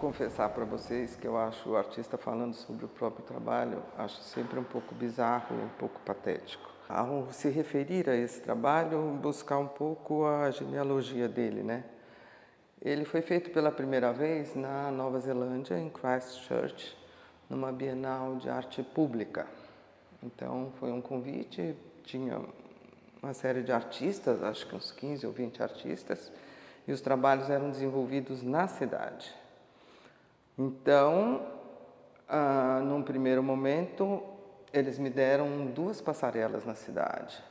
confessar para vocês que eu acho o artista falando sobre o próprio trabalho, acho sempre um pouco bizarro, um pouco patético. Ao se referir a esse trabalho, buscar um pouco a genealogia dele, né? Ele foi feito pela primeira vez na Nova Zelândia, em Christchurch, numa Bienal de Arte Pública. Então foi um convite, tinha uma série de artistas, acho que uns 15 ou 20 artistas, e os trabalhos eram desenvolvidos na cidade. Então, num primeiro momento, eles me deram 2 passarelas na cidade.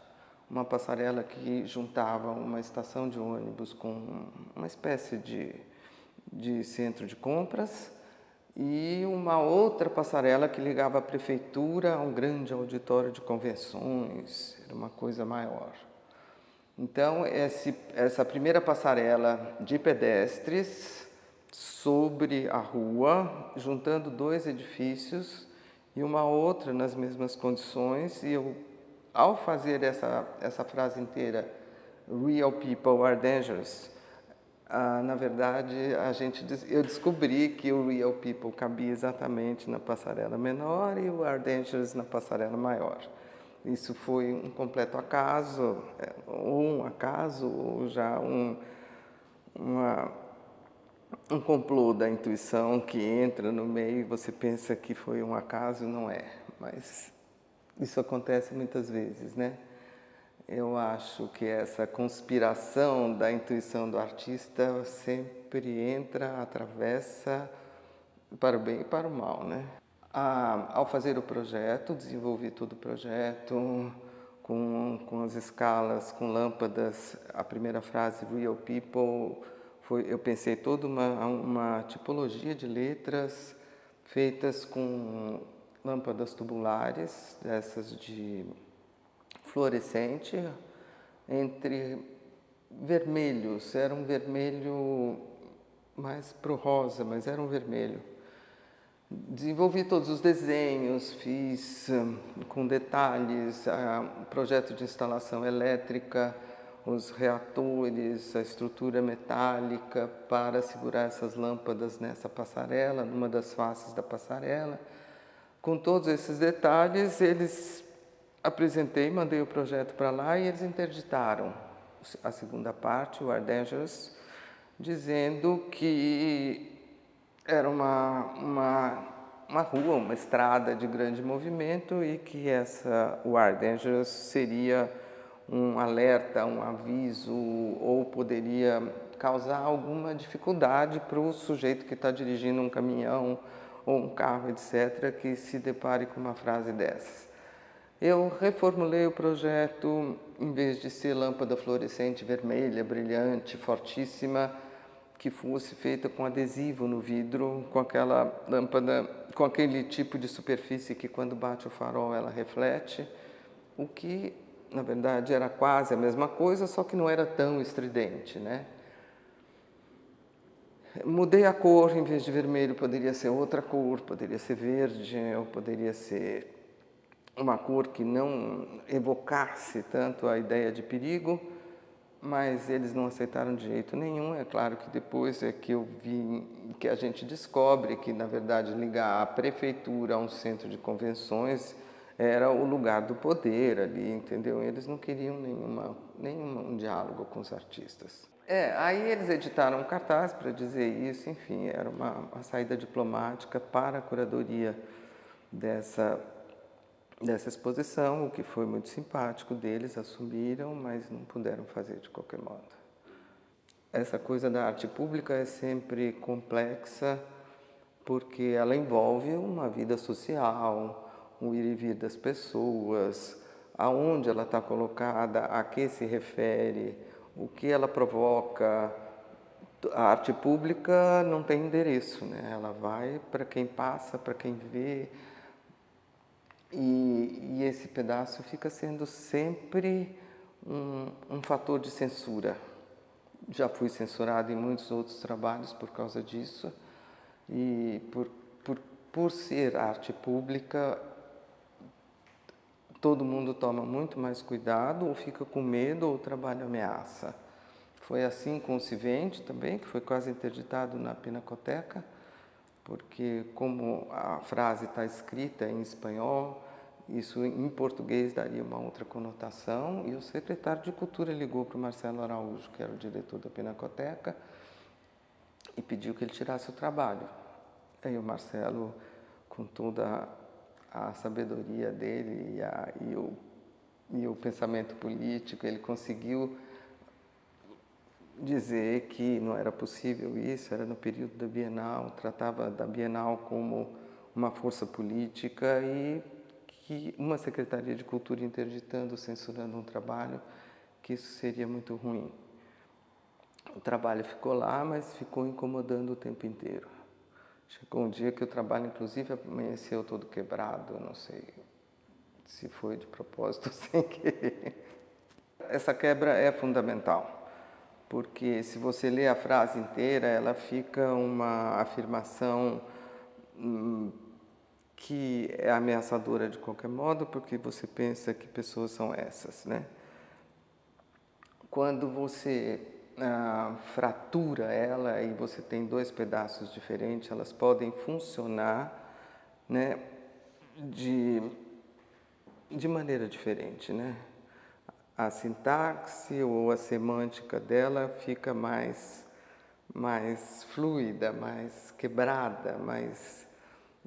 Uma passarela que juntava uma estação de ônibus com uma espécie de centro de compras e uma outra passarela que ligava a prefeitura a um grande auditório de convenções, era uma coisa maior. Então, essa primeira passarela de pedestres sobre a rua, juntando 2 edifícios e uma outra nas mesmas condições, e eu, ao fazer essa frase inteira, "Real people are dangerous", na verdade, eu descobri que o "real people" cabia exatamente na passarela menor e o "are dangerous" na passarela maior. Isso foi um completo acaso, ou já um complô da intuição que entra no meio e você pensa que foi um acaso, não é. Mas isso acontece muitas vezes, né? Eu acho que essa conspiração da intuição do artista sempre entra, atravessa para o bem e para o mal, né? Ao fazer o projeto, desenvolvi todo o projeto com as escalas, com lâmpadas. A primeira frase, "Real people", eu pensei toda uma tipologia de letras feitas com lâmpadas tubulares, dessas de fluorescente, entre vermelhos. Era um vermelho mais pro rosa, mas era um vermelho. Desenvolvi todos os desenhos, fiz com detalhes o projeto de instalação elétrica, os reatores, a estrutura metálica para segurar essas lâmpadas nessa passarela, numa das faces da passarela. Com todos esses detalhes, mandei o projeto para lá e eles interditaram a segunda parte, o "are dangerous", dizendo que era uma rua, uma estrada de grande movimento e que o "are dangerous" seria um alerta, um aviso, ou poderia causar alguma dificuldade para o sujeito que está dirigindo um caminhão ou um carro, etc., que se depare com uma frase dessas. Eu reformulei o projeto, em vez de ser lâmpada fluorescente vermelha, brilhante, fortíssima, que fosse feita com adesivo no vidro, com aquela lâmpada, com aquele tipo de superfície que quando bate o farol ela reflete, o que na verdade era quase a mesma coisa, só que não era tão estridente, né? Mudei a cor, em vez de vermelho poderia ser outra cor, poderia ser verde, ou poderia ser uma cor que não evocasse tanto a ideia de perigo, mas eles não aceitaram de jeito nenhum. É claro que depois é que que a gente descobre que, na verdade, ligar a prefeitura a um centro de convenções era o lugar do poder ali, entendeu? Eles não queriam nenhum diálogo com os artistas. Aí eles editaram um cartaz para dizer isso, enfim, era uma saída diplomática para a curadoria dessa exposição, o que foi muito simpático deles, assumiram, mas não puderam fazer de qualquer modo. Essa coisa da arte pública é sempre complexa, porque ela envolve uma vida social, o ir e vir das pessoas, aonde ela está colocada, a que se refere, o que ela provoca. A arte pública não tem endereço, né? Ela vai para quem passa, para quem vê, e esse pedaço fica sendo sempre um fator de censura. Já fui censurado em muitos outros trabalhos por causa disso, e por ser arte pública, todo mundo toma muito mais cuidado, ou fica com medo, ou o trabalho ameaça. Foi assim com o Civente também, que foi quase interditado na Pinacoteca, porque como a frase está escrita em espanhol, isso em português daria uma outra conotação, e o secretário de Cultura ligou para o Marcelo Araújo, que era o diretor da Pinacoteca, e pediu que ele tirasse o trabalho. Aí o Marcelo, com toda a sabedoria dele e o pensamento político, ele conseguiu dizer que não era possível isso, era no período da Bienal, tratava da Bienal como uma força política e que uma Secretaria de Cultura interditando, censurando um trabalho, que isso seria muito ruim. O trabalho ficou lá, mas ficou incomodando o tempo inteiro. Chegou um dia que o trabalho, inclusive, amanheceu todo quebrado, não sei se foi de propósito ou sem querer. Essa quebra é fundamental, porque se você lê a frase inteira, ela fica uma afirmação que é ameaçadora de qualquer modo, porque você pensa que pessoas são essas, né? Quando você fratura ela e você tem dois pedaços diferentes, elas podem funcionar, né, de maneira diferente, né? A sintaxe ou a semântica dela fica mais fluida, mais quebrada, mais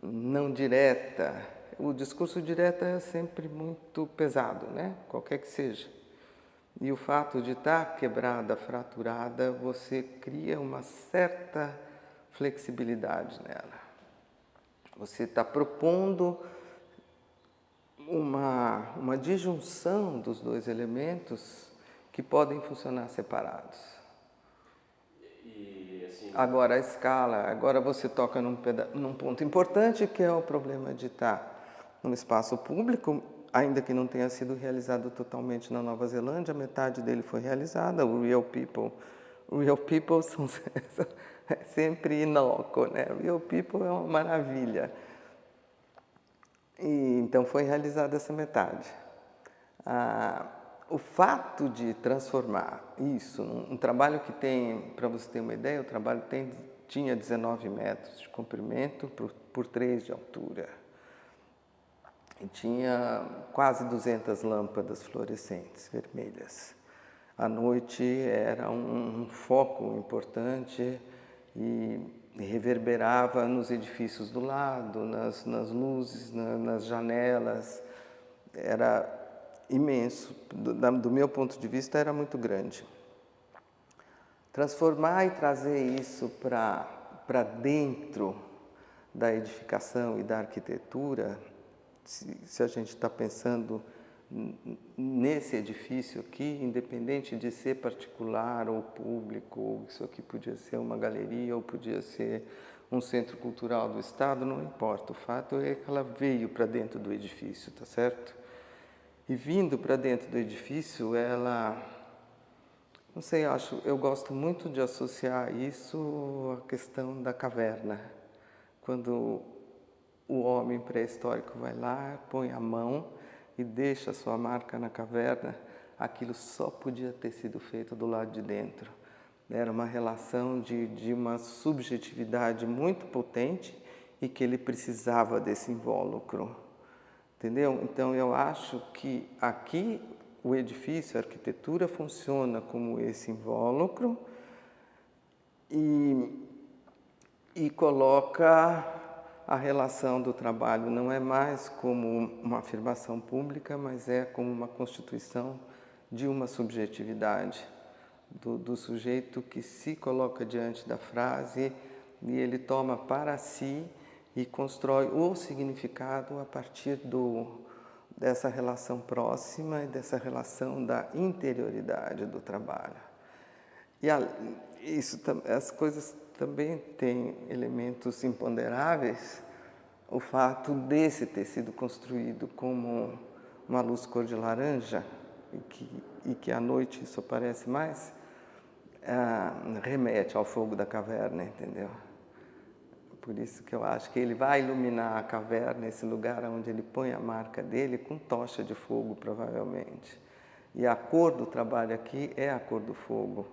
não direta. O discurso direto é sempre muito pesado, né? Qualquer que seja. E o fato de estar quebrada, fraturada, você cria uma certa flexibilidade nela. Você está propondo uma disjunção dos dois elementos que podem funcionar separados. E, assim, Agora a escala, agora você toca num ponto importante, que é o problema de estar num espaço público, ainda que não tenha sido realizado totalmente na Nova Zelândia, metade dele foi realizada, o Real People. Real People são sempre inócuo, né? Real People é uma maravilha. E então foi realizada essa metade. O fato de transformar isso, um trabalho que tem, para você ter uma ideia, o trabalho tinha 19 metros de comprimento por 3 de altura. E tinha quase 200 lâmpadas fluorescentes vermelhas. À noite era um foco importante e reverberava nos edifícios do lado, nas luzes, nas janelas. Era imenso. Do meu ponto de vista, era muito grande. Transformar e trazer isso para dentro da edificação e da arquitetura, se a gente está pensando nesse edifício aqui, independente de ser particular ou público, ou isso aqui podia ser uma galeria ou podia ser um centro cultural do Estado, não importa. O fato é que ela veio para dentro do edifício, tá certo? E vindo para dentro do edifício, ela, não sei, eu gosto muito de associar isso à questão da caverna. Quando o homem pré-histórico vai lá, põe a mão e deixa a sua marca na caverna, aquilo só podia ter sido feito do lado de dentro. Era uma relação de uma subjetividade muito potente e que ele precisava desse invólucro. Entendeu? Então eu acho que aqui o edifício, a arquitetura funciona como esse invólucro e coloca a relação do trabalho não é mais como uma afirmação pública, mas é como uma constituição de uma subjetividade do sujeito que se coloca diante da frase e ele toma para si e constrói o significado a partir dessa relação próxima e dessa relação da interioridade do trabalho. E as coisas também têm elementos imponderáveis. O fato desse ter sido construído como uma luz cor de laranja e que à noite isso aparece mais, remete ao fogo da caverna, entendeu? Por isso que eu acho que ele vai iluminar a caverna, esse lugar onde ele põe a marca dele, com tocha de fogo, provavelmente. E a cor do trabalho aqui é a cor do fogo.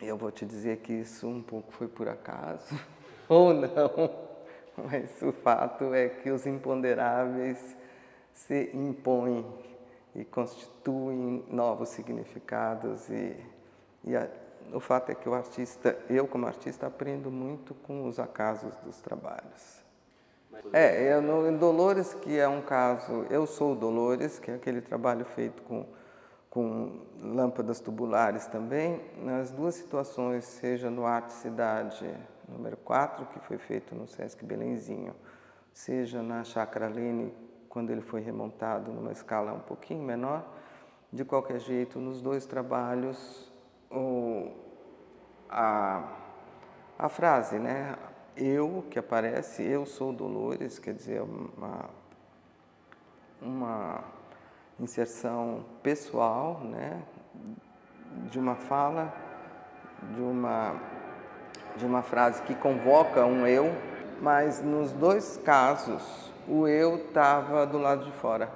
Eu vou te dizer que isso um pouco foi por acaso. ou não, mas o fato é que os imponderáveis se impõem e constituem novos significados o fato é que eu como artista aprendo muito com os acasos dos trabalhos. Em Dolores, que é um caso, Eu Sou Dolores, que é aquele trabalho feito com lâmpadas tubulares também, nas duas situações, seja no Arte Cidade número 4, que foi feito no Sesc Belenzinho, seja na Chácara Lene, quando ele foi remontado numa escala um pouquinho menor, de qualquer jeito, nos dois trabalhos, a frase, né? Eu, que aparece, eu sou Dolores, quer dizer, uma inserção pessoal, né? De uma fala, de uma frase que convoca um eu, mas nos dois casos o eu estava do lado de fora.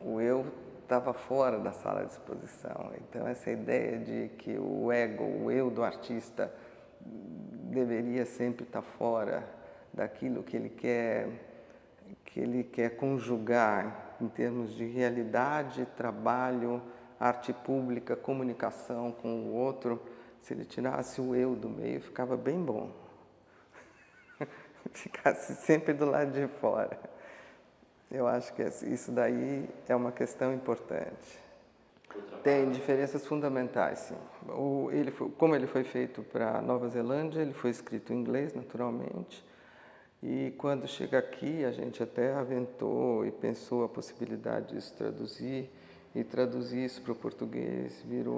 O eu estava fora da sala de exposição. Então essa ideia de que o ego, o eu do artista deveria sempre estar fora daquilo que ele quer conjugar em termos de realidade, trabalho, arte pública, comunicação com o outro, se ele tirasse o eu do meio, ficava bem bom. Ficasse sempre do lado de fora. Eu acho que isso daí é uma questão importante. Tem diferenças fundamentais, sim. Como ele foi feito para Nova Zelândia, ele foi escrito em inglês, naturalmente, e quando chega aqui, a gente até aventou e pensou a possibilidade de traduzir isso para o português virou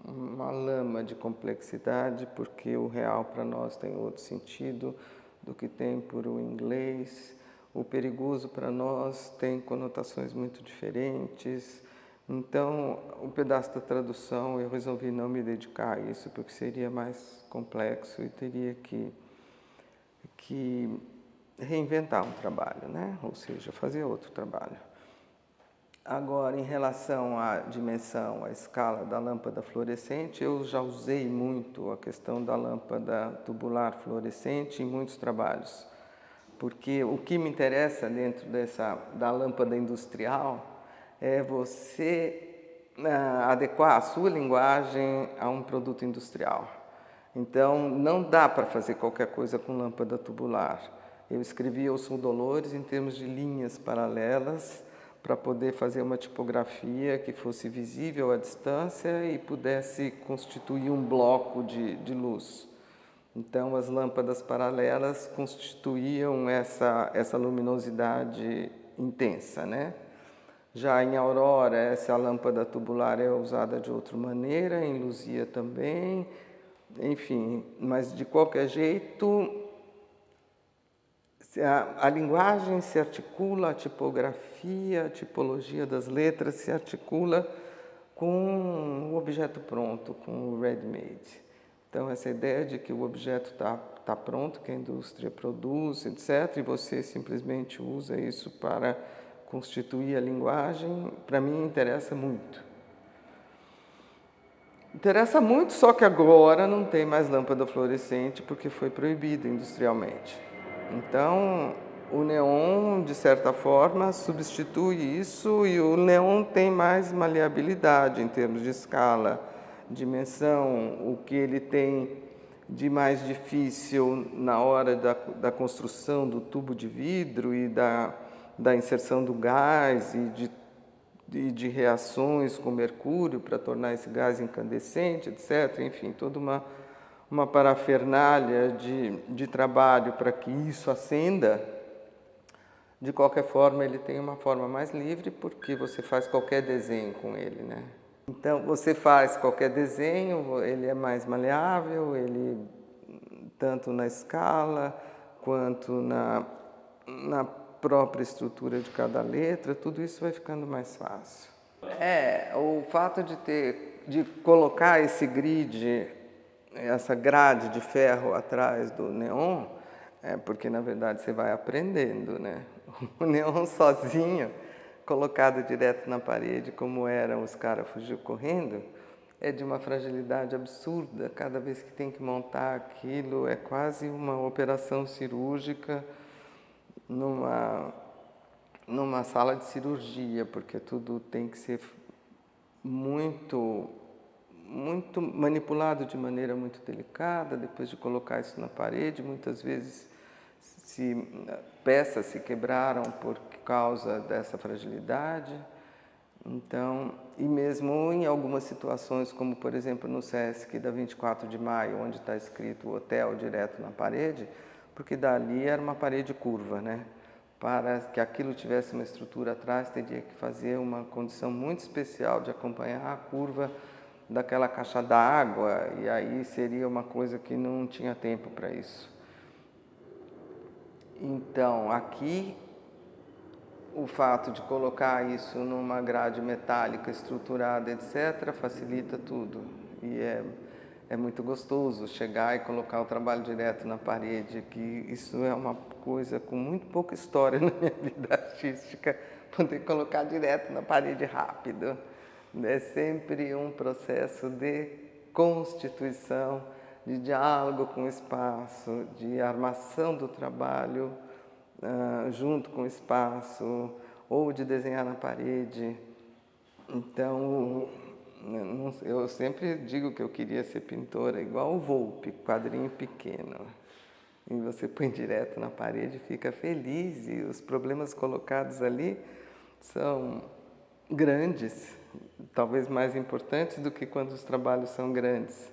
uma lama de complexidade, porque o real para nós tem outro sentido do que tem para o inglês. O perigoso para nós tem conotações muito diferentes. Então, o pedaço da tradução eu resolvi não me dedicar a isso, porque seria mais complexo e teria que reinventar um trabalho, né? Ou seja, fazer outro trabalho. Agora, em relação à dimensão, à escala da lâmpada fluorescente, eu já usei muito a questão da lâmpada tubular fluorescente em muitos trabalhos, porque o que me interessa dentro da lâmpada industrial é você adequar a sua linguagem a um produto industrial. Então, não dá para fazer qualquer coisa com lâmpada tubular. Eu escrevi Eu Sou Dolores em termos de linhas paralelas para poder fazer uma tipografia que fosse visível à distância e pudesse constituir um bloco de luz. Então, as lâmpadas paralelas constituíam essa luminosidade intensa, né? Já em Aurora, essa lâmpada tubular é usada de outra maneira, em Luzia também, enfim, mas de qualquer jeito, a linguagem se articula, a tipografia, a tipologia das letras se articula com o objeto pronto, com o ready-made. Então, essa ideia de que o objeto tá pronto, que a indústria produz, etc., e você simplesmente usa isso para constituir a linguagem, para mim interessa muito. Interessa muito, só que agora não tem mais lâmpada fluorescente porque foi proibido industrialmente. Então, o neon, de certa forma, substitui isso e o neon tem mais maleabilidade em termos de escala, dimensão, o que ele tem de mais difícil na hora da construção do tubo de vidro e da inserção do gás e de reações com mercúrio para tornar esse gás incandescente, etc. Enfim, toda uma parafernália de trabalho para que isso acenda. De qualquer forma, ele tem uma forma mais livre porque você faz qualquer desenho com ele, né? Então, você faz qualquer desenho, ele é mais maleável, ele tanto na escala quanto na própria estrutura de cada letra, tudo isso vai ficando mais fácil. O fato de colocar esse grid, essa grade de ferro atrás do neon, porque na verdade você vai aprendendo, né? O neon sozinho, colocado direto na parede, como eram os caras fugiu correndo, é de uma fragilidade absurda. Cada vez que tem que montar aquilo, é quase uma operação cirúrgica numa sala de cirurgia, porque tudo tem que ser muito manipulado de maneira muito delicada. Depois de colocar isso na parede, muitas vezes peças se quebraram por causa dessa fragilidade. Então, e mesmo em algumas situações, como por exemplo no Sesc da 24 de maio, onde está escrito hotel direto na parede, porque dali era uma parede curva, né? Para que aquilo tivesse uma estrutura atrás, teria que fazer uma condição muito especial de acompanhar a curva daquela caixa d'água, e aí seria uma coisa que não tinha tempo para isso. Então, aqui, o fato de colocar isso numa grade metálica estruturada, etc., facilita tudo. E é muito gostoso chegar e colocar o trabalho direto na parede, que isso é uma coisa com muito pouca história na minha vida artística, poder colocar direto na parede rápido. É sempre um processo de constituição, de diálogo com o espaço, de armação do trabalho junto com o espaço, ou de desenhar na parede. Então, eu sempre digo que eu queria ser pintora igual o Volpe, quadrinho pequeno. E você põe direto na parede, fica feliz, e os problemas colocados ali são grandes, talvez mais importantes do que quando os trabalhos são grandes.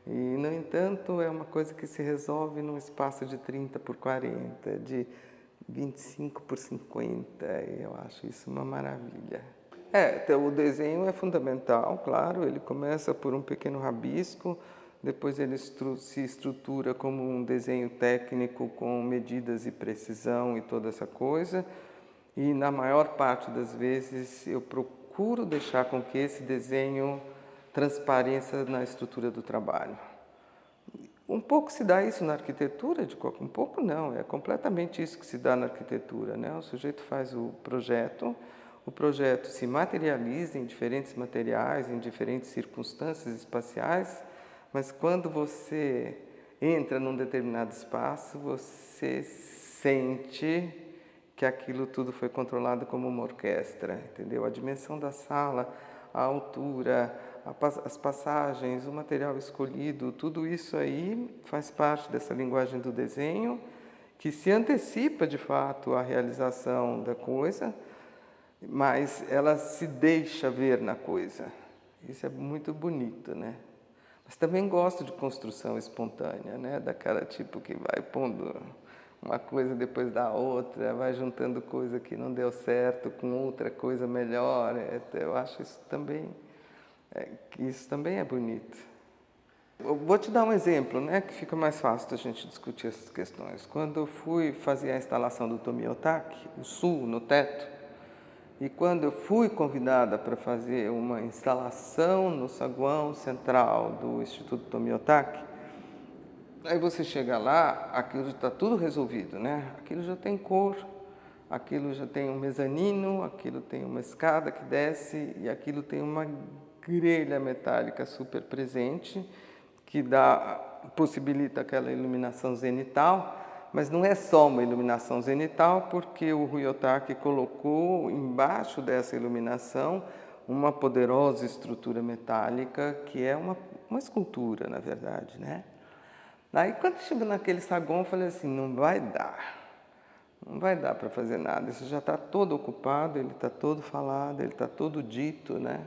E, no entanto, é uma coisa que se resolve num espaço de 30 por 40, de 25 por 50, e eu acho isso uma maravilha. Então, o desenho é fundamental, claro, ele começa por um pequeno rabisco, depois ele se estrutura como um desenho técnico com medidas e precisão e toda essa coisa, e na maior parte das vezes eu procuro deixar com que esse desenho transpareça na estrutura do trabalho. Um pouco se dá isso na arquitetura, um pouco não, é completamente isso que se dá na arquitetura, né? O sujeito faz o projeto se materializa em diferentes materiais, em diferentes circunstâncias espaciais, mas quando você entra num determinado espaço, você sente que aquilo tudo foi controlado como uma orquestra, entendeu? A dimensão da sala, a altura, as passagens, o material escolhido, tudo isso aí faz parte dessa linguagem do desenho, que se antecipa de fato à realização da coisa, mas ela se deixa ver na coisa. Isso é muito bonito, né? Mas também gosto de construção espontânea, né? Daquela tipo que vai pondo uma coisa depois da outra, vai juntando coisa que não deu certo com outra coisa melhor. Eu acho isso também, que isso também é bonito. Eu vou te dar um exemplo, né, que fica mais fácil da gente discutir essas questões. Quando eu fui fazer a instalação do Tomiotaki, o sul, no teto, e quando eu fui convidada para fazer uma instalação no saguão central do Instituto Tomiotaki, aí você chega lá, aquilo já está tudo resolvido, né? Aquilo já tem cor, aquilo já tem um mezanino, aquilo tem uma escada que desce e aquilo tem uma grelha metálica super presente que possibilita aquela iluminação zenital, mas não é só uma iluminação zenital, porque o Ryotaki colocou embaixo dessa iluminação uma poderosa estrutura metálica que é uma escultura, na verdade, né? Aí, quando chegou naquele saguão, eu falei assim, não vai dar para fazer nada, isso já está todo ocupado, ele está todo falado, ele está todo dito, né?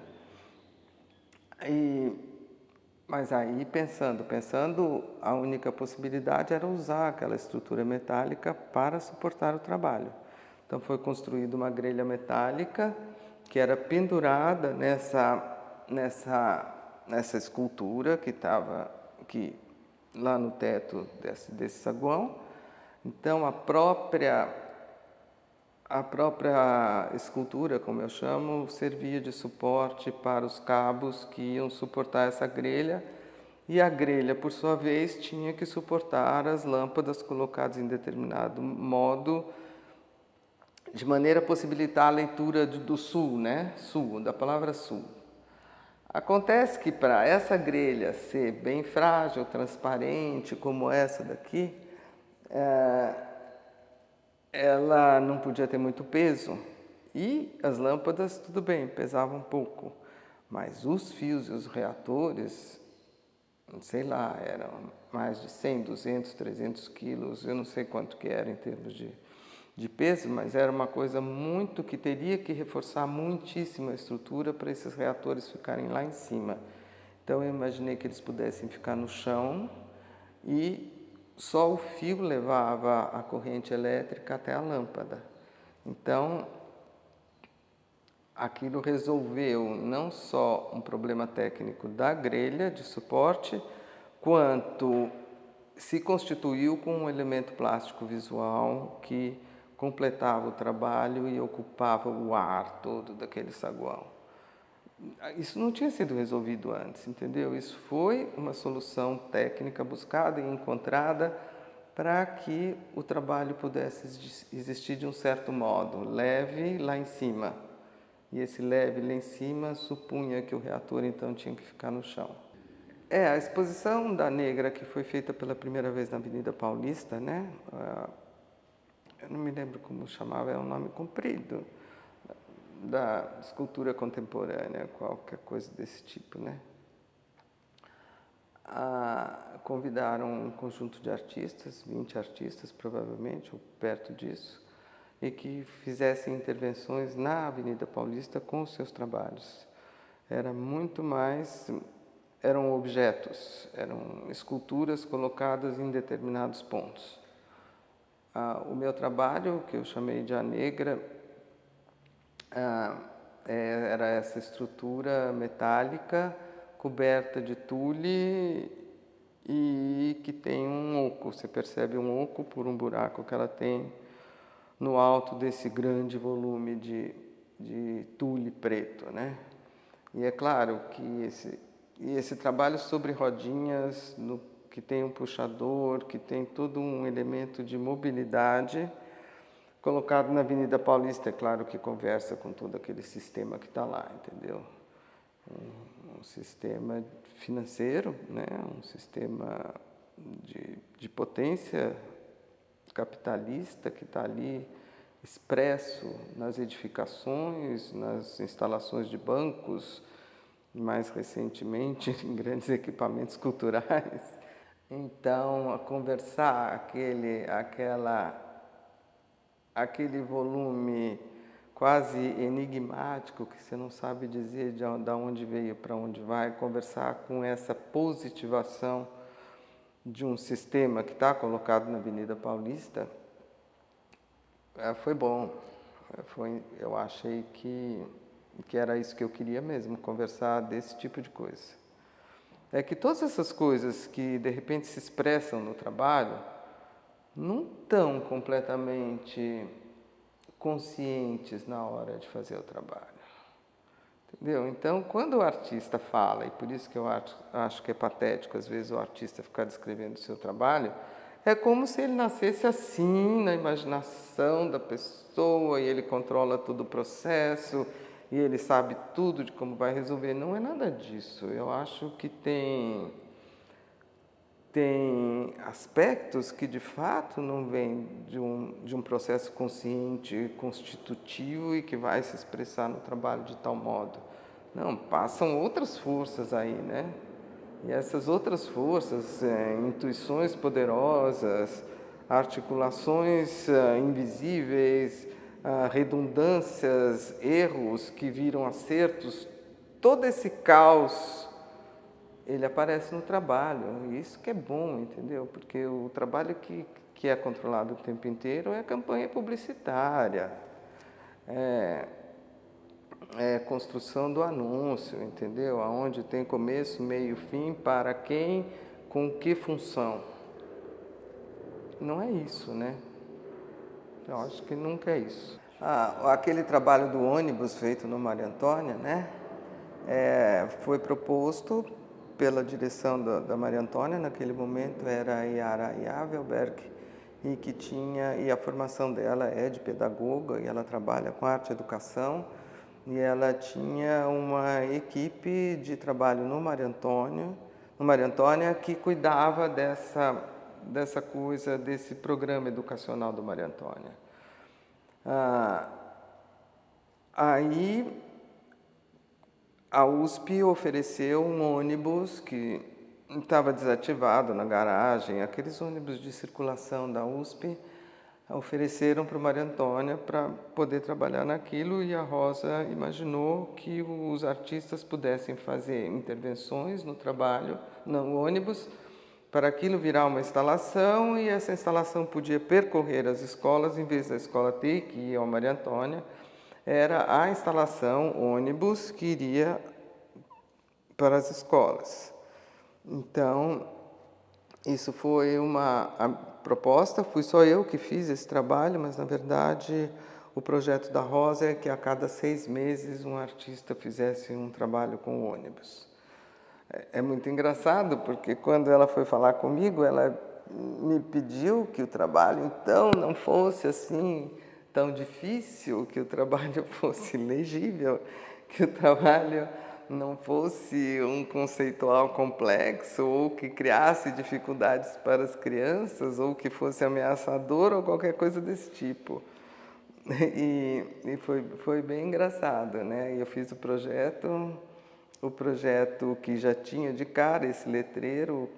Mas aí, pensando, a única possibilidade era usar aquela estrutura metálica para suportar o trabalho. Então, foi construída uma grelha metálica que era pendurada nessa escultura que estava lá no teto desse saguão. Então, a própria escultura, como eu chamo, servia de suporte para os cabos que iam suportar essa grelha, e a grelha, por sua vez, tinha que suportar as lâmpadas colocadas em determinado modo, de maneira a possibilitar a leitura do sul, né? Sul, da palavra sul. Acontece que para essa grelha ser bem frágil, transparente, como essa daqui, ela não podia ter muito peso e as lâmpadas, tudo bem, pesavam um pouco, mas os fios e os reatores, sei lá, eram mais de 100, 200, 300 quilos, eu não sei quanto que era em termos de peso, mas era uma coisa muito que teria que reforçar muitíssimo a estrutura para esses reatores ficarem lá em cima. Então eu imaginei que eles pudessem ficar no chão e só o fio levava a corrente elétrica até a lâmpada. Então aquilo resolveu não só um problema técnico da grelha de suporte, quanto se constituiu com um elemento plástico visual que completava o trabalho e ocupava o ar todo daquele saguão. Isso não tinha sido resolvido antes, entendeu? Isso foi uma solução técnica buscada e encontrada para que o trabalho pudesse existir de um certo modo, leve lá em cima. E esse leve lá em cima supunha que o reator então tinha que ficar no chão. A exposição da Negra, que foi feita pela primeira vez na Avenida Paulista, né? Eu não me lembro como chamava, é um nome comprido, da escultura contemporânea, qualquer coisa desse tipo, né? Convidaram um conjunto de artistas, 20 artistas provavelmente, ou perto disso, e que fizessem intervenções na Avenida Paulista com os seus trabalhos. Era muito mais, eram objetos, eram esculturas colocadas em determinados pontos. O meu trabalho, que eu chamei de A Negra, era essa estrutura metálica coberta de tule e que tem um oco. Você percebe um oco por um buraco que ela tem no alto desse grande volume de tule preto, né? E é claro que esse trabalho sobre rodinhas, que tem um puxador, que tem todo um elemento de mobilidade, colocado na Avenida Paulista, é claro que conversa com todo aquele sistema que está lá, entendeu? Um sistema financeiro, né? Um sistema de potência capitalista que está ali expresso nas edificações, nas instalações de bancos, mais recentemente em grandes equipamentos culturais. Então, a conversar aquele volume quase enigmático que você não sabe dizer de onde veio, para onde vai, conversar com essa positivação de um sistema que está colocado na Avenida Paulista, foi bom. Eu achei que era isso que eu queria mesmo, conversar desse tipo de coisa. É que todas essas coisas que de repente se expressam no trabalho não estão completamente conscientes na hora de fazer o trabalho. Entendeu? Então, quando o artista fala, e por isso que eu acho que é patético às vezes o artista ficar descrevendo o seu trabalho, é como se ele nascesse assim, na imaginação da pessoa, e ele controla todo o processo, e ele sabe tudo de como vai resolver. Não é nada disso. Eu acho que tem aspectos que de fato não vêm de um processo consciente, constitutivo e que vai se expressar no trabalho de tal modo. Não, passam outras forças aí, né? E essas outras forças, intuições poderosas, articulações invisíveis, redundâncias, erros que viram acertos, todo esse caos, ele aparece no trabalho. E isso que é bom, entendeu? Porque o trabalho que é controlado o tempo inteiro é a campanha publicitária, é construção do anúncio, entendeu? Aonde tem começo, meio, fim, para quem, com que função. Não é isso, né? Eu acho que nunca é isso. Aquele trabalho do ônibus feito no Maria Antônia, né? Foi proposto pela direção da Maria Antônia, naquele momento era a Yara Yavelberg, e a formação dela é de pedagoga, e ela trabalha com arte e educação, e ela tinha uma equipe de trabalho no Mário Antônio, que cuidava dessa coisa, desse programa educacional do Mário Antônio. Aí a USP ofereceu um ônibus que estava desativado na garagem, aqueles ônibus de circulação da USP, ofereceram para o Maria Antônia para poder trabalhar naquilo, e a Rosa imaginou que os artistas pudessem fazer intervenções no trabalho, no ônibus, para aquilo virar uma instalação, e essa instalação podia percorrer as escolas, em vez da escola ter que ir ao Maria Antônia, era a instalação ônibus que iria para as escolas. Então, isso foi a proposta, fui só eu que fiz esse trabalho, mas na verdade o projeto da Rosa é que a cada 6 meses um artista fizesse um trabalho com o ônibus. É muito engraçado, porque quando ela foi falar comigo, ela me pediu que o trabalho então não fosse assim tão difícil, que o trabalho fosse legível, que o trabalho não fosse um conceitual complexo, ou que criasse dificuldades para as crianças, ou que fosse ameaçador, ou qualquer coisa desse tipo. E foi bem engraçado, né? Eu fiz o projeto que já tinha de cara esse letreiro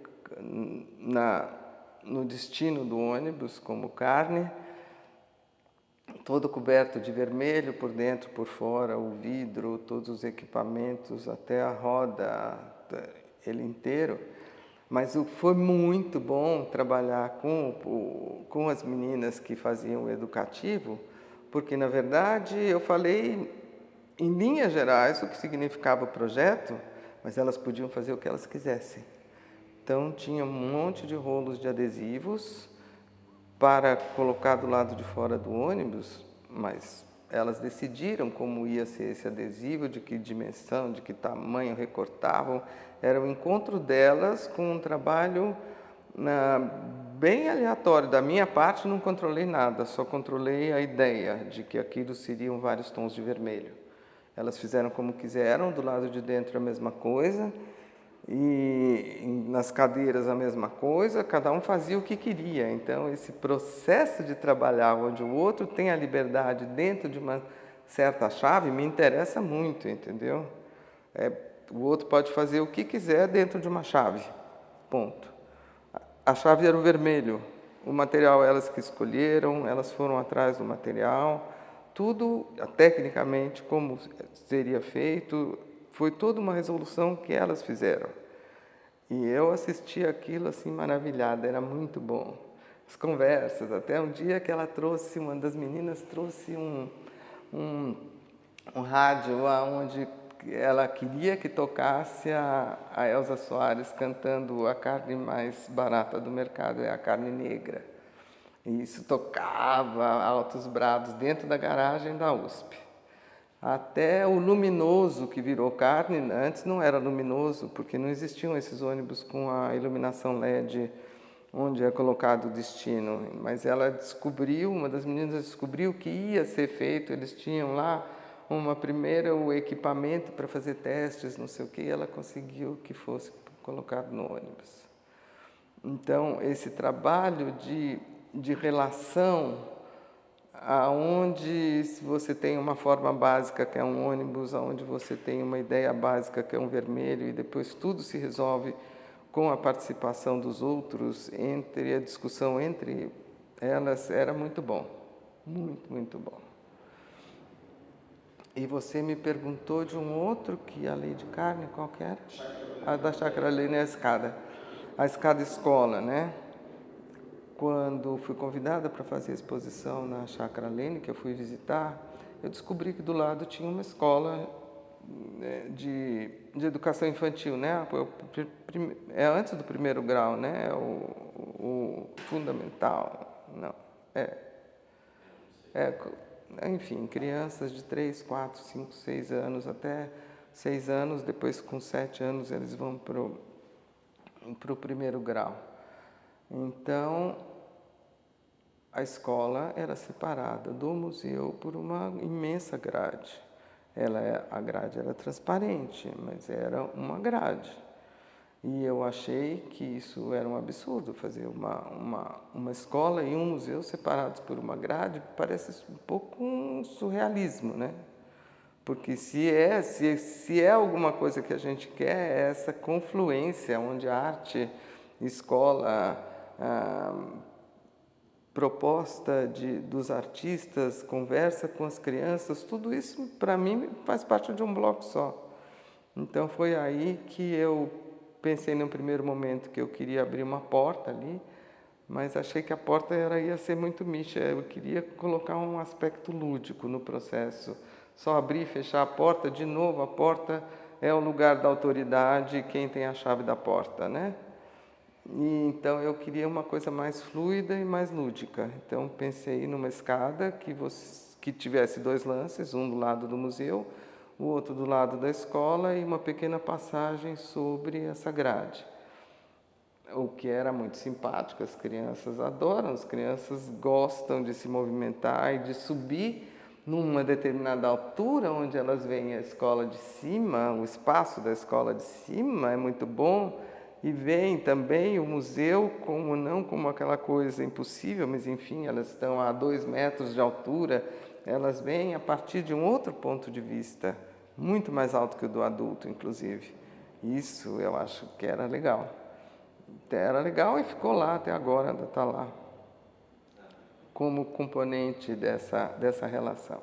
no destino do ônibus, como carne, todo coberto de vermelho, por dentro, por fora, o vidro, todos os equipamentos, até a roda, ele inteiro. Mas foi muito bom trabalhar com as meninas que faziam o educativo, porque, na verdade, eu falei, em linhas gerais, o que significava o projeto, mas elas podiam fazer o que elas quisessem. Então, tinha um monte de rolos de adesivos para colocar do lado de fora do ônibus, mas elas decidiram como ia ser esse adesivo, de que dimensão, de que tamanho recortavam. Era o encontro delas com um trabalho bem aleatório. Da minha parte, não controlei nada, só controlei a ideia de que aquilo seriam vários tons de vermelho. Elas fizeram como quiseram, do lado de dentro a mesma coisa, e nas cadeiras a mesma coisa, cada um fazia o que queria. Então, esse processo de trabalhar onde o outro tem a liberdade dentro de uma certa chave me interessa muito, entendeu? O outro pode fazer o que quiser dentro de uma chave, ponto. A chave era o vermelho, o material elas que escolheram, elas foram atrás do material, tudo tecnicamente como seria feito, foi toda uma resolução que elas fizeram. E eu assisti aquilo assim maravilhada, era muito bom. As conversas, até um dia que ela trouxe, uma das meninas trouxe um rádio onde ela queria que tocasse a Elza Soares cantando A Carne Mais Barata do Mercado é a Carne Negra. E isso tocava altos brados dentro da garagem da USP. Até o luminoso que virou carne, antes não era luminoso, porque não existiam esses ônibus com a iluminação LED onde é colocado o destino. Mas ela descobriu, uma das meninas descobriu que ia ser feito, eles tinham lá o equipamento para fazer testes, não sei o que, e ela conseguiu que fosse colocado no ônibus. Então, esse trabalho de relação, aonde você tem uma forma básica que é um ônibus, aonde você tem uma ideia básica que é um vermelho, e depois tudo se resolve com a participação dos outros, a discussão entre elas, era muito bom, muito, muito bom. E você me perguntou de um outro que a lei de carne, qual que era? A da Chácara Lene, a escada escola, né? Quando fui convidada para fazer a exposição na Chácara Lene, que eu fui visitar, eu descobri que do lado tinha uma escola de educação infantil, né? É antes do primeiro grau, né? O fundamental, não, enfim, crianças de 3, 4, 5, 6 anos, até 6 anos, depois com 7 anos eles vão para o primeiro grau. Então, a escola era separada do museu por uma imensa grade. A grade era transparente, mas era uma grade. E eu achei que isso era um absurdo, fazer uma escola e um museu separados por uma grade, parece um pouco um surrealismo, né? Porque se é alguma coisa que a gente quer, é essa confluência onde a arte, escola, proposta dos artistas, conversa com as crianças, tudo isso para mim faz parte de um bloco só. Então foi aí que eu pensei no primeiro momento que eu queria abrir uma porta ali, mas achei que a porta ia ser muito mística. Eu queria colocar um aspecto lúdico no processo. Só abrir e fechar a porta, de novo, a porta é o lugar da autoridade, quem tem a chave da porta, né? E, então eu queria uma coisa mais fluida e mais lúdica. Então pensei numa escada que tivesse 2 lances, um do lado do museu, o outro do lado da escola e uma pequena passagem sobre essa grade. O que era muito simpático, as crianças adoram, as crianças gostam de se movimentar e de subir numa determinada altura, onde elas veem a escola de cima, o espaço da escola de cima é muito bom, e veem também o museu não como aquela coisa impossível, mas enfim, elas estão a 2 metros de altura, elas veem a partir de um outro ponto de vista, muito mais alto que o do adulto, inclusive. Isso eu acho que era legal. Era legal e ficou lá até agora, ainda está lá, como componente dessa relação.